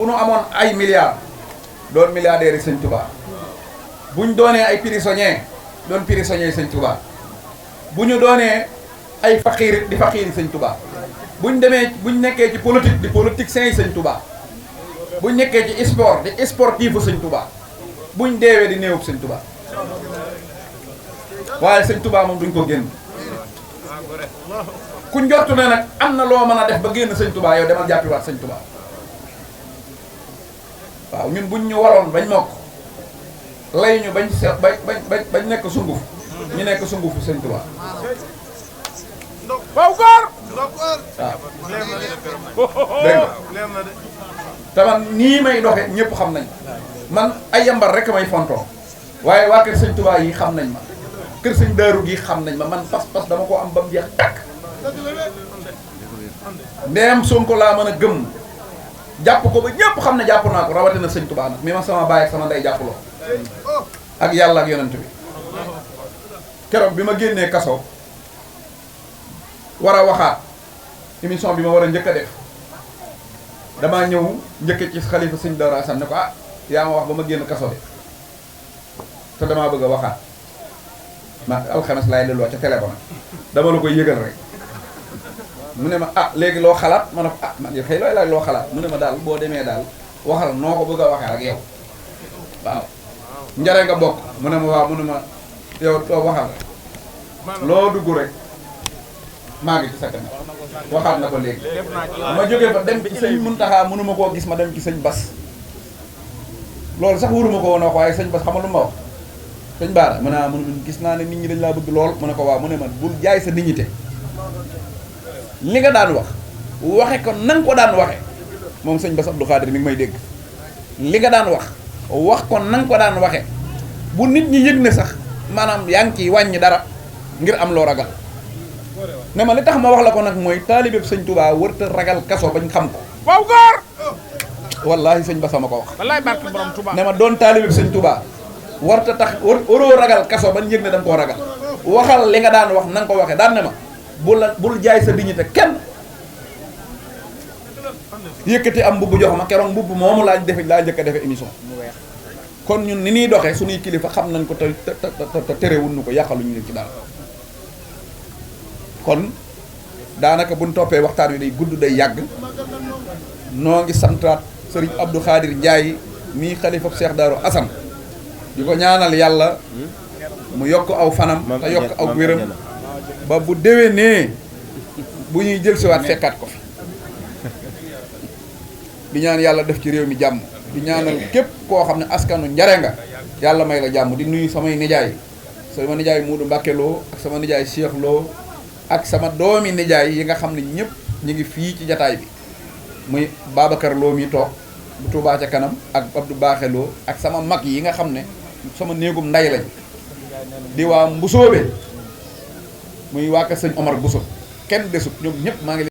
bu nu amoon ay milliards doon milliardaires yi sëñ Touba buñ doonee ay prisonniers doon prisonniers yi sëñ Touba bu ñu doonee ay faqiir di faqiir yi sëñ Touba buñ nekkee ci politique di politiciens yi sëñ Touba buñ nekkee ci sport di sportifu sëñ Touba buñ deewee di néewub sëñ Touba waaye sëñ Touba moom duñ ko génn ku njortu ne nag am na loo mën a def ba génn sëñ Touba yow demal jàppiwaat sëñ Touba waaw ñun buñ ñu waroon bañ mokk lay ñu bañ nekk sunguf ñu nekk sungufu sëñ Touba waaw góor waaw dégg nga te man nii may doxe ñëpp xam nañ man ay yambar rek may fontoo waaye waa kër sëñ Touba yi xam nañ ma kër sëñ Daaru gi xam nañ ma man pas-pas dama ko am ba mu jeex tàkk ndeem Sonko laa mën a gëm jàpp ko ba ñëpp xam ne jàpp naa ko rawatina sëñ Touba nag mi ma sama baay ak sama ndey jàppaloo ak yàlla ak yonent bi keroog bi ma génnee kaso war a waxaat émission bi ma war a njëkk a def damaa ñëw njëkk ci xalifa sëñ Daaru Asan ne ko ah yaa ma wax ba ma génn kaso de te damaa bëgg a waxaat ma alxames laay delloo ca téléphone dama la koy yëgal rek mu ne ma ah léegi loo xalaat ma ne ko ah man xëy looy laaj loo xalaat mu ne ma daal boo demee daal waxal noo ko bëgg a waxee ak yow waaw njare nga bokk mu ne ma waaw mu ne ma yow too waxal loo dugg rek maa ngi ci sa kanam waxaat na ko léegi ma jógee fa dem ci sëñ Muntaxa mënuma koo gis ma dem ci sëñ Bas loolu sax wuruma ko woon wax waaye sëñ Bas xamal lu ma wax sëñ Baara mu ne ah mu gis naa ne nit ñi dañ laa bëgg lool mu ne ko waaw mu ne ma bul jaay sa dignité li nga daan waxe ko nanga ko daan waxe moom sëñ Bass Abdou Khadir mi ngi may dégg li nga daan wax ko nanga ko daan waxe bu nit ñi yëg ne sax maanaam yaa ngi ciy wàññi dara ngir am loo ragal ne ma li tax ma wax la ko nag mooy taalibeb sëñ Touba wërta ragal kaso bañ xam ko waaw góor wallaahi sëñ Bass ma ko wax wallaay barke borom Touba ne ma doon taalibeb sëñ Touba warta tax waroo ragal kaso bañ yëg ne danga koo ragal waxal li nga daan wax nanga ko waxe daan ne ma bul jaay sa dignité kenn yëkkati am mbubb jox ma keroog mbubb moomu laa njëkk a defe émission kon ñun ni ñuy doxee suñuy kilifa xam nañ ko te terewul nu ko yàqaluñu leen ci daal kon daanaka buñ toppee waxtaan wi day gudd day yàgg noo ngi santaat sëriñ Abdou Khadir Ndiaye mii xalifa Cheikh Darou Assane di ko ñaanal yàlla mu yokk aw fanam te yokk aw wéram ba bu déwénee bu ñuy jël siwaat fekkaat ko fi di ñaan yàlla def ci réew mi jàmm di ñaanal képp koo xam ne askanu njare nga yàlla may la jàmm di nuyu samay nijaay sama nijaay Muudu Mbàkke Lo ak sama nijaay Cheikh Lo ak sama doomi nijaay yi nga xam ne ñëpp ñu ngi fii ci jataay bi muy Babacar Lo mi toog bu Tuubaa ca kanam ak Abdou Baaxe Lo ak sama mag yi nga xam ne sama néegum nday lañ di waa Mbusoobe muy waa kër sëñ Omar Bousso kenn desut ñoom ñëpp maa ngi